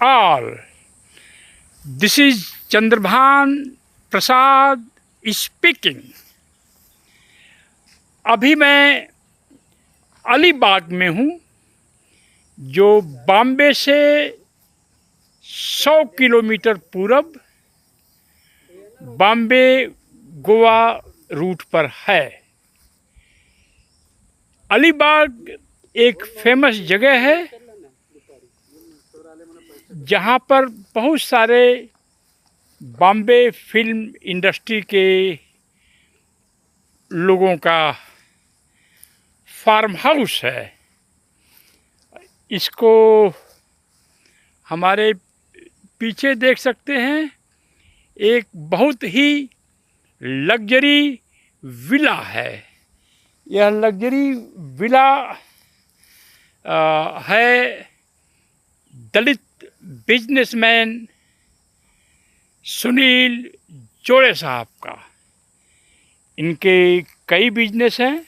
all. This is Chandrabhan Prasad speaking. अभी मैं अलीबाग में हूँ, जो बॉम्बे से 100 किलोमीटर पूरब बॉम्बे गोवा रूट पर है। अलीबाग एक फेमस जगह है जहाँ पर बहुत सारे बॉम्बे फिल्म इंडस्ट्री के लोगों का फार्म हाउस है। इसको हमारे पीछे देख सकते हैं, एक बहुत ही लग्जरी विला है। यह लग्जरी विला है दलित बिजनेसमैन सुनील जोड़े साहब का। इनके कई बिजनेस हैं।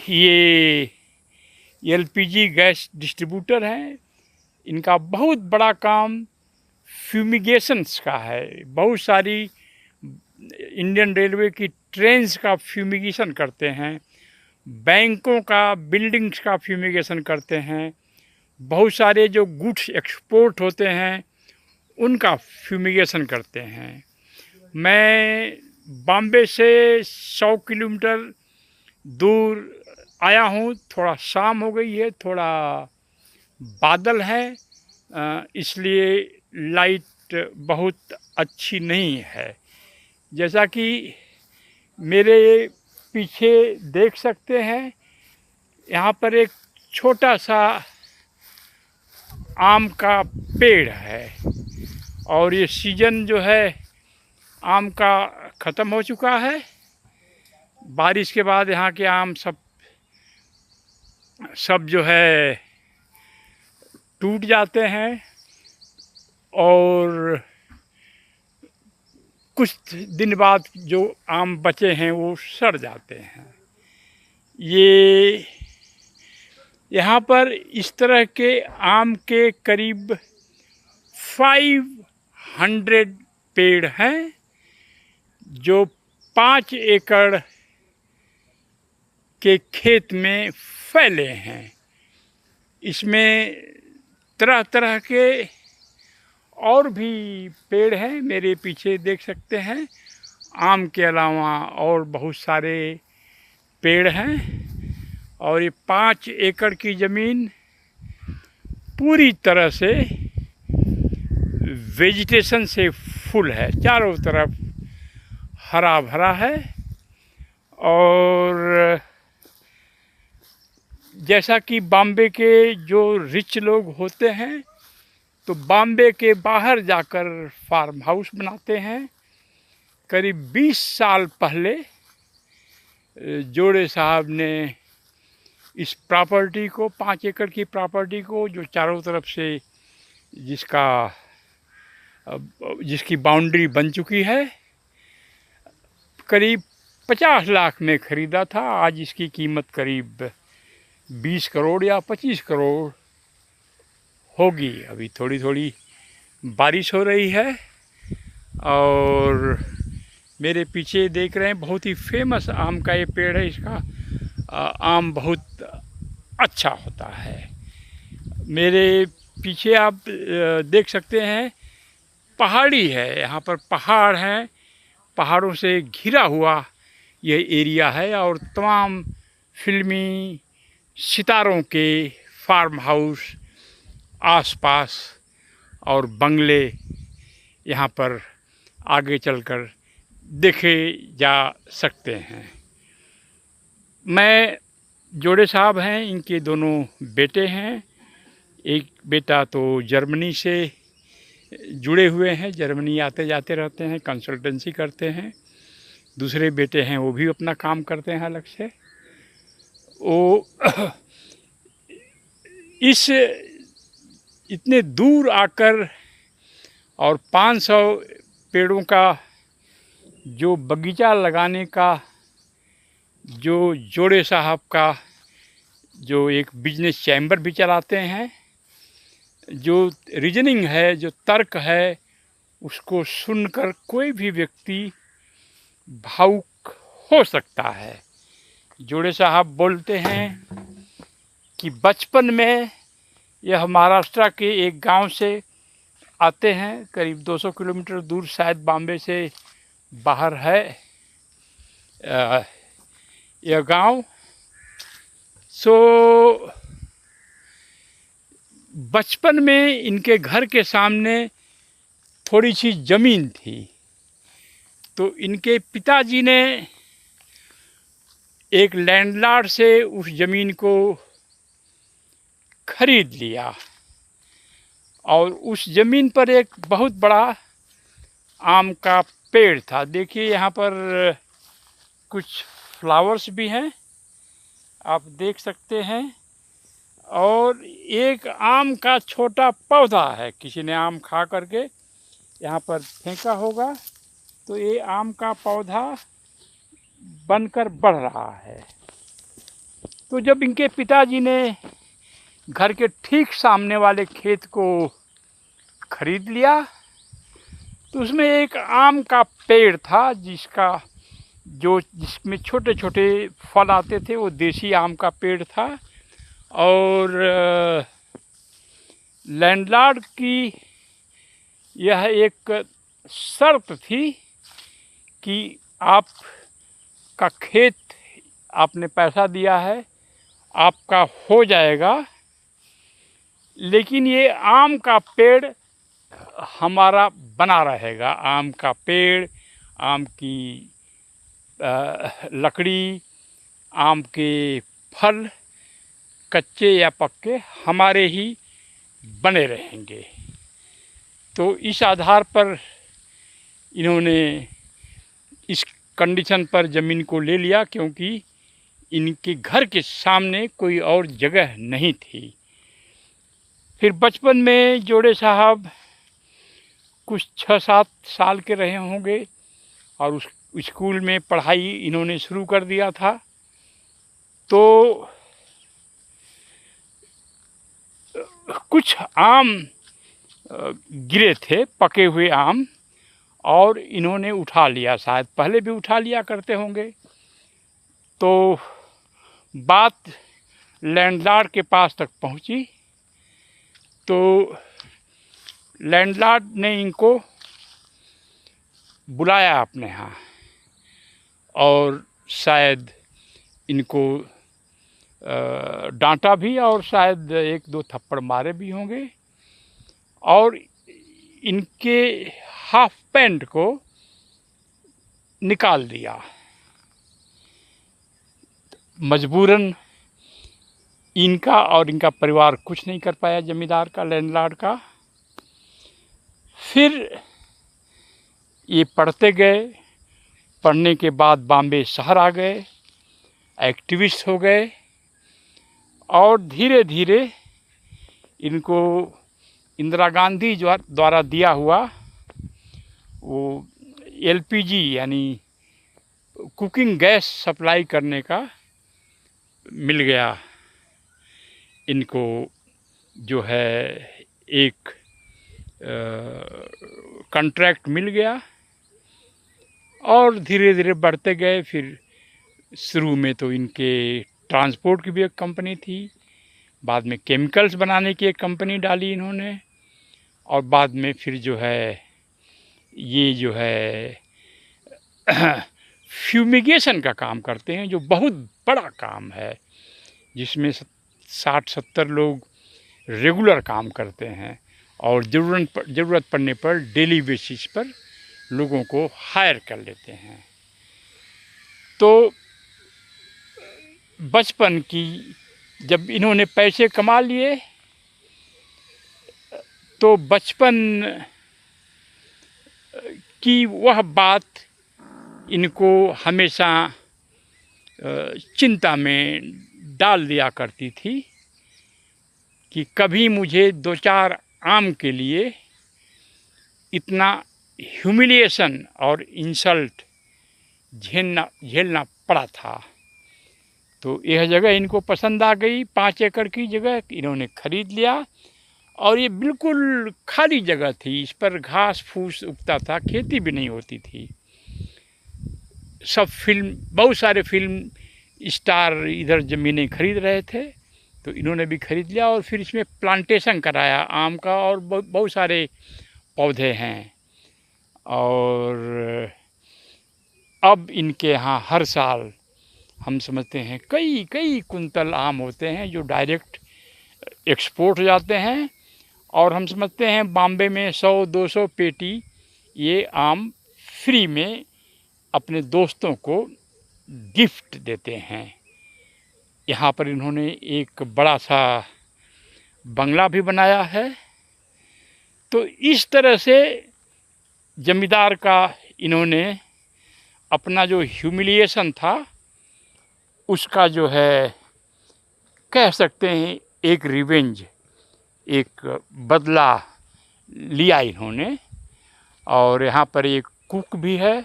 ये एलपीजी गैस डिस्ट्रीब्यूटर हैं। इनका बहुत बड़ा काम फ्यूमिगेशंस का है। बहुत सारी इंडियन रेलवे की ट्रेन्स का फ्यूमिगेशन करते हैं, बैंकों का, बिल्डिंग्स का फ्यूमिगेशन करते हैं, बहुत सारे जो गुड्स एक्सपोर्ट होते हैं उनका फ्यूमिगेशन करते हैं। मैं बॉम्बे से 100 किलोमीटर दूर आया हूँ। थोड़ा शाम हो गई है, थोड़ा बादल है, इसलिए लाइट बहुत अच्छी नहीं है। जैसा कि मेरे पीछे देख सकते हैं, यहाँ पर एक छोटा सा आम का पेड़ है और ये सीजन जो है आम का ख़त्म हो चुका है। बारिश के बाद यहाँ के आम सब जो है टूट जाते हैं और कुछ दिन बाद जो आम बचे हैं वो सड़ जाते हैं। ये यहाँ पर इस तरह के आम के करीब 500 पेड़ हैं, जो 5 एकड़ के खेत में फैले हैं। इसमें तरह तरह के और भी पेड़ हैं। मेरे पीछे देख सकते हैं, आम के अलावा और बहुत सारे पेड़ हैं और ये 5 एकड़ की ज़मीन पूरी तरह से वेजिटेशन से फुल है। चारों तरफ हरा भरा है। और जैसा कि बॉम्बे के जो रिच लोग होते हैं तो बॉम्बे के बाहर जाकर फार्म हाउस बनाते हैं। करीब 20 साल पहले जोड़े साहब ने इस प्रॉपर्टी को, 5 एकड़ की प्रॉपर्टी को, जो चारों तरफ से जिसकी बाउंड्री बन चुकी है, करीब 50 लाख में ख़रीदा था। आज इसकी कीमत करीब 20 करोड़ या 25 करोड़ होगी। अभी थोड़ी थोड़ी बारिश हो रही है और मेरे पीछे देख रहे हैं, बहुत ही फेमस आम का ये पेड़ है। इसका आम बहुत अच्छा होता है। मेरे पीछे आप देख सकते हैं, पहाड़ी है। यहाँ पर पहाड़ हैं, पहाड़ों से घिरा हुआ यह एरिया है और तमाम फिल्मी सितारों के फार्म हाउस आसपास और बंगले यहाँ पर आगे चलकर देखे जा सकते हैं। मैं जोड़े साहब हैं, इनके दोनों बेटे हैं। एक बेटा तो जर्मनी से जुड़े हुए हैं, जर्मनी आते जाते रहते हैं, कंसल्टेंसी करते हैं। दूसरे बेटे हैं, वो भी अपना काम करते हैं अलग से। वो इतने दूर आकर और 500 पेड़ों का जो बगीचा लगाने का जो जोड़े साहब का जो एक बिजनेस चैम्बर भी चलाते हैं, जो रीजनिंग है, जो तर्क है, उसको सुनकर कोई भी व्यक्ति भावुक हो सकता है। जोड़े साहब बोलते हैं कि बचपन में यह महाराष्ट्र के एक गांव से आते हैं, करीब 200 किलोमीटर दूर, शायद बॉम्बे से बाहर है यह गांव। सो बचपन में इनके घर के सामने थोड़ी सी ज़मीन थी, तो इनके पिताजी ने एक लैंडलॉर्ड से उस ज़मीन को खरीद लिया और उस ज़मीन पर एक बहुत बड़ा आम का पेड़ था। देखिए यहाँ पर कुछ फ्लावर्स भी हैं, आप देख सकते हैं, और एक आम का छोटा पौधा है। किसी ने आम खा करके यहाँ पर फेंका होगा, तो ये आम का पौधा बनकर बढ़ रहा है। तो जब इनके पिताजी ने घर के ठीक सामने वाले खेत को खरीद लिया, तो उसमें एक आम का पेड़ था जिसमें छोटे छोटे फल आते थे। वो देसी आम का पेड़ था और लैंडलॉर्ड की यह एक शर्त थी कि आपका खेत, आपने पैसा दिया है, आपका हो जाएगा, लेकिन ये आम का पेड़ हमारा बना रहेगा। आम का पेड़, आम की लकड़ी, आम के फल, कच्चे या पक्के, हमारे ही बने रहेंगे। तो इस आधार पर इन्होंने इस कंडीशन पर ज़मीन को ले लिया, क्योंकि इनके घर के सामने कोई और जगह नहीं थी। फिर बचपन में जोड़े साहब कुछ 6-7 साल के रहे होंगे और उस स्कूल में पढ़ाई इन्होंने शुरू कर दिया था। तो कुछ आम गिरे थे, पके हुए आम, और इन्होंने उठा लिया, शायद पहले भी उठा लिया करते होंगे। तो बात लैंडलॉर्ड के पास तक पहुंची, तो लैंडलॉर्ड ने इनको बुलाया अपने यहाँ और शायद इनको डांटा भी और शायद 1-2 थप्पड़ मारे भी होंगे, और इनके हाफ पैंट को निकाल दिया। मजबूरन इनका और इनका परिवार कुछ नहीं कर पाया, जमींदार का, लैंडलॉर्ड का। फिर ये पढ़ते गए, पढ़ने के बाद बॉम्बे शहर आ गए, एक्टिविस्ट हो गए, और धीरे धीरे इनको इंदिरा गांधी द्वारा दिया हुआ वो LPG यानी कुकिंग गैस सप्लाई करने का मिल गया इनको, जो है एक कॉन्ट्रैक्ट मिल गया, और धीरे धीरे बढ़ते गए। फिर शुरू में तो इनके ट्रांसपोर्ट की भी एक कंपनी थी, बाद में केमिकल्स बनाने की एक कंपनी डाली इन्होंने, और बाद में फिर जो है ये जो है फ्यूमिगेशन का काम करते हैं, जो बहुत बड़ा काम है, जिसमें 60-70 लोग रेगुलर काम करते हैं और ज़रूरत पड़ने पर डेली बेसिस पर लोगों को हायर कर लेते हैं। तो बचपन की जब इन्होंने पैसे कमा लिए, तो बचपन की वह बात इनको हमेशा चिंता में डाल दिया करती थी कि कभी मुझे 2-4 आम के लिए इतना ह्यूमिलिएशन और इंसल्ट झेलना पड़ा था। तो यह जगह इनको पसंद आ गई, 5 एकड़ की जगह इन्होंने खरीद लिया और ये बिल्कुल खाली जगह थी, इस पर घास फूस उगता था, खेती भी नहीं होती थी। सब बहुत सारे फिल्म स्टार इधर ज़मीनें खरीद रहे थे, तो इन्होंने भी खरीद लिया और फिर इसमें प्लांटेशन कराया आम का, और बहुत सारे पौधे हैं। और अब इनके यहाँ हर साल हम समझते हैं कई कई कुंतल आम होते हैं जो डायरेक्ट एक्सपोर्ट हो जाते हैं, और हम समझते हैं बॉम्बे में 100-200 पेटी ये आम फ्री में अपने दोस्तों को गिफ्ट देते हैं। यहाँ पर इन्होंने एक बड़ा सा बंगला भी बनाया है। तो इस तरह से जमींदार का इन्होंने अपना जो ह्यूमिलिएशन था उसका जो है कह सकते हैं एक रिवेंज, एक बदला लिया इन्होंने। और यहाँ पर एक कुक भी है,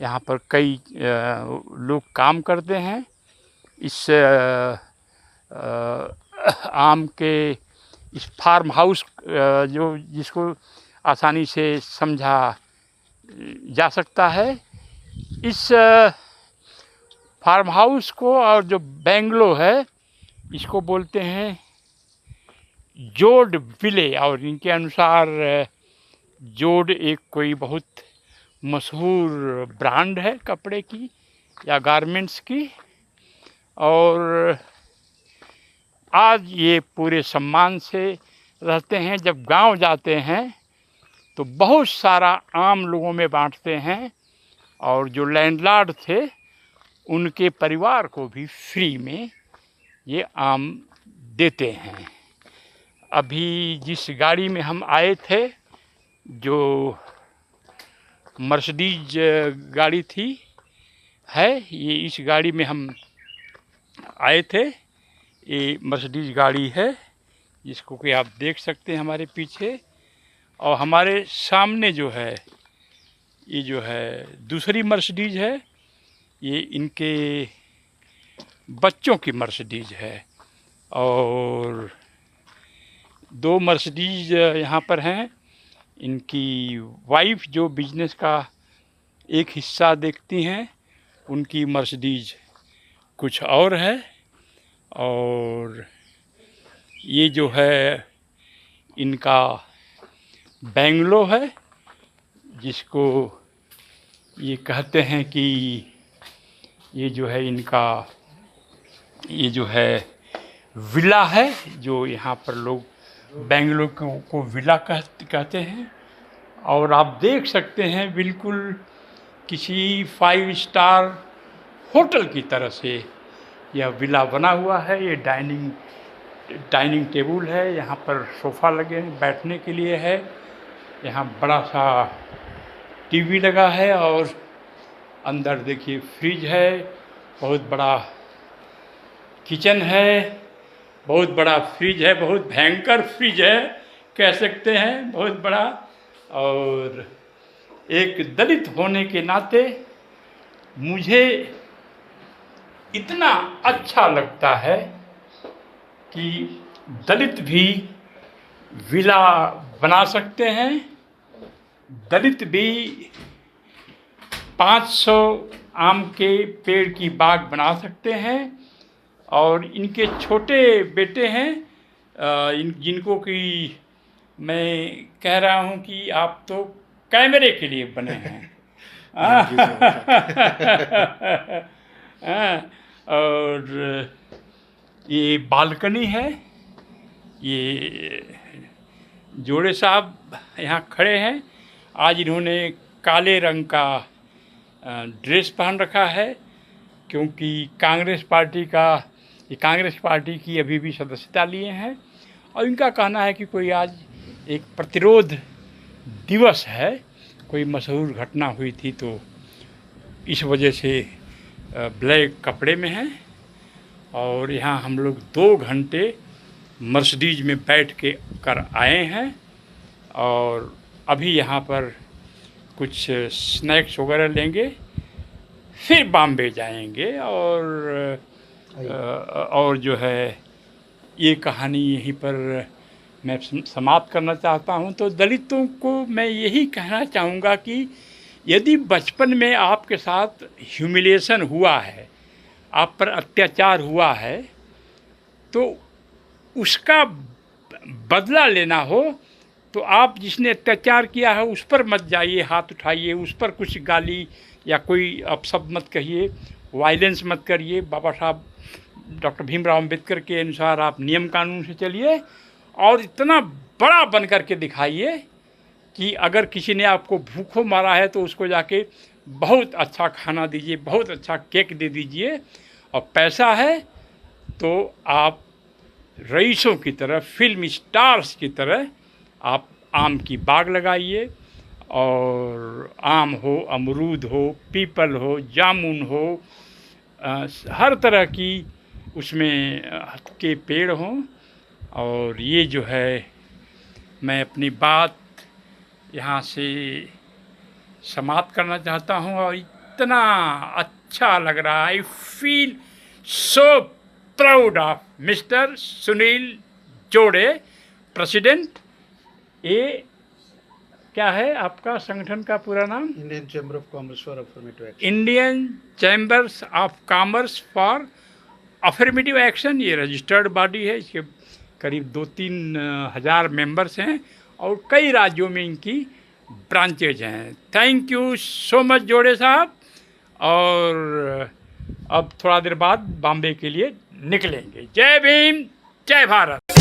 यहाँ पर कई लोग काम करते हैं इस आम के इस फार्म हाउस जो जिसको आसानी से समझा जा सकता है। इस फार्म हाउस को और जो बेंगलो है इसको बोलते हैं जोड विले, और इनके अनुसार जोड एक कोई बहुत मशहूर ब्रांड है कपड़े की या गारमेंट्स की। और आज ये पूरे सम्मान से रहते हैं। जब गांव जाते हैं तो बहुत सारा आम लोगों में बांटते हैं, और जो लैंडलॉर्ड थे उनके परिवार को भी फ्री में ये आम देते हैं। अभी जिस गाड़ी में हम आए थे, जो मर्सिडीज गाड़ी थी ये इस गाड़ी में हम आए थे। ये मर्सिडीज गाड़ी है जिसको कि आप देख सकते हैं हमारे पीछे, और हमारे सामने जो है ये जो है दूसरी मर्सिडीज है, ये इनके बच्चों की मर्सिडीज है। और 2 मर्सिडीज यहाँ पर हैं। इनकी वाइफ जो बिजनेस का एक हिस्सा देखती हैं, उनकी मर्सिडीज कुछ और है। और ये जो है इनका बेंगलो है, जिसको ये कहते हैं कि ये जो है इनका ये जो है विला है, जो यहाँ पर लोग बेंगलो को विला कहते हैं। और आप देख सकते हैं बिल्कुल किसी 5 स्टार होटल की तरह से यह विला बना हुआ है। ये डाइनिंग टेबल है, यहाँ पर सोफ़ा लगे हैं बैठने के लिए है, यहाँ बड़ा सा टीवी लगा है, और अंदर देखिए फ्रिज है, बहुत बड़ा किचन है, बहुत बड़ा फ्रिज है, बहुत भयंकर फ्रिज है कह सकते हैं, बहुत बड़ा। और एक दलित होने के नाते मुझे इतना अच्छा लगता है कि दलित भी विला बना सकते हैं, दलित भी 500 आम के पेड़ की बाग बना सकते हैं। और इनके छोटे बेटे हैं जिनको कि मैं कह रहा हूँ कि आप तो कैमरे के लिए बने हैं। और ये बालकनी है, ये जोड़े साहब यहाँ खड़े हैं। आज इन्होंने काले रंग का ड्रेस पहन रखा है, क्योंकि कांग्रेस पार्टी की अभी भी सदस्यता लिए हैं, और इनका कहना है कि कोई आज एक प्रतिरोध दिवस है, कोई मशहूर घटना हुई थी तो इस वजह से ब्लैक कपड़े में हैं। और यहाँ हम लोग 2 घंटे मर्सिडीज में बैठ के कर आए हैं, और अभी यहाँ पर कुछ स्नैक्स वगैरह लेंगे, फिर बॉम्बे जाएंगे। और जो है ये कहानी यहीं पर मैं समाप्त करना चाहता हूँ। तो दलितों को मैं यही कहना चाहूँगा कि यदि बचपन में आपके साथ ह्यूमिलिएशन हुआ है, आप पर अत्याचार हुआ है, तो उसका बदला लेना हो तो आप जिसने अत्याचार किया है उस पर मत जाइए, हाथ उठाइए, उस पर कुछ गाली या कोई अपशब्द मत कहिए, वायलेंस मत करिए। बाबा साहब डॉक्टर भीमराव अम्बेडकर के अनुसार आप नियम कानून से चलिए और इतना बड़ा बन कर के दिखाइए कि अगर किसी ने आपको भूखों मारा है तो उसको जाके बहुत अच्छा खाना दीजिए, बहुत अच्छा केक दे दीजिए। और पैसा है तो आप रईसों की तरह, फिल्म स्टार्स की तरह आप आम की बाग लगाइए, और आम हो, अमरूद हो, पीपल हो, जामुन हो, हर तरह की उसमें के पेड़ हों। और ये जो है, मैं अपनी बात यहाँ से समाप्त करना चाहता हूँ। और इतना अच्छा लग रहा है, I feel so proud of mister Sunil जोड़े, प्रेसिडेंट। ये क्या है आपका संगठन का पूरा नाम? Indian chamber of commerce for affirmative action. Indian chambers of commerce for affirmative action. ये रजिस्टर्ड बॉडी है, इसके करीब 2-3 हज़ार मेंबर्स हैं और कई राज्यों में इनकी ब्रांचेज हैं। थैंक यू सो मच जोड़े साहब। और अब थोड़ा देर बाद बॉम्बे के लिए निकलेंगे। जय भीम, जय भारत।